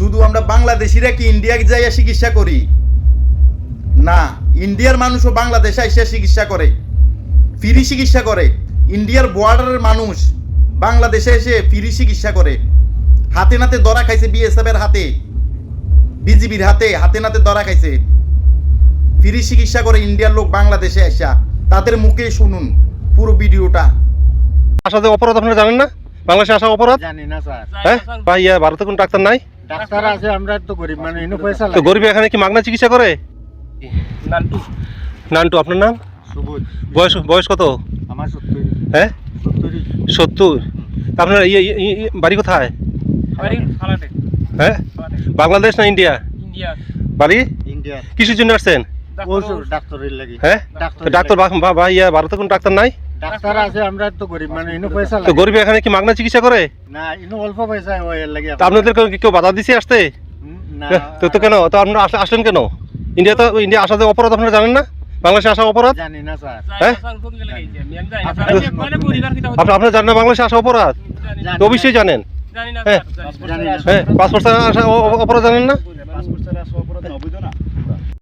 শুধু আমরা বাংলাদেশিরা কি ইন্ডিয়াকে যাইয়া চিকিৎসা করি? না, ইন্ডিয়ার মানুষও বাংলাদেশে এসে চিকিৎসা করে, ফ্রি চিকিৎসা করে। ইন্ডিয়ার বর্ডারের মানুষ বাংলাদেশে এসে ফ্রি চিকিৎসা করে। হাতে নাতে ধরা খাইছে বিএসএফ এর হাতে, বিজিবির হাতে, হাতে নাতে ধরা খাইছে। ফ্রি চিকিৎসা করে ইন্ডিয়ার লোক বাংলাদেশে আসা। তাদের মুখে শুনুন পুরো ভিডিওটা। আসা যে অপরাধ আপনারা জানেন না? বাংলাদেশে আসা অপরাধ? জানি না স্যার। হ্যাঁ ভাই, ভারতে কোনো ডাক্তার নাই? ডাক্তার আছে, আমরা তো গরিব মানুষ, ইনো পয়সা তো লাগে। গরিব এখানে কি মাগনা চিকিৎসা করে? নান্টু, আপনার নাম? সবুজ। বয়স কত? আমার 70। হ্যাঁ 70। আপনার বাড়ি কোথায়? হ্যাঁ বাংলাদেশ না ইন্ডিয়া? বাড়ি ইন্ডিয়া। কিসের জন্য আসছেন? ডাক্তারের লাগি। হ্যাঁ তো ডাক্তার ভাই, ভারতে কোনো ডাক্তার নাই? ডাক্তার আছে, আমরা তো গরিব মানুষ, ইনো পয়সা তো লাগে। গরিব এখানে কি মাগনা চিকিৎসা করে? না, ইনো অল্প পয়সা হয় এর লাগি। তা আপনাদের কেউ বাধা দিছে আসতে? না, তো কেন তো আপনারা আসলেন কেন? ইন্ডিয়া আসা যে অপরাধ আপনারা জানেন না? বাংলাদেশে আসা অপরাধ? জানি না স্যার। হ্যাঁ আপনারা জানেন না বাংলাদেশে আসা অপরাধ? তো অবশ্যই জানেন। হ্যাঁ জানি না। হ্যাঁ পাসপোর্ট ছাড়া আসা অপরাধ জানেন না? পাসপোর্ট ছাড়া আসা অপরাধ না, অবৈধ না।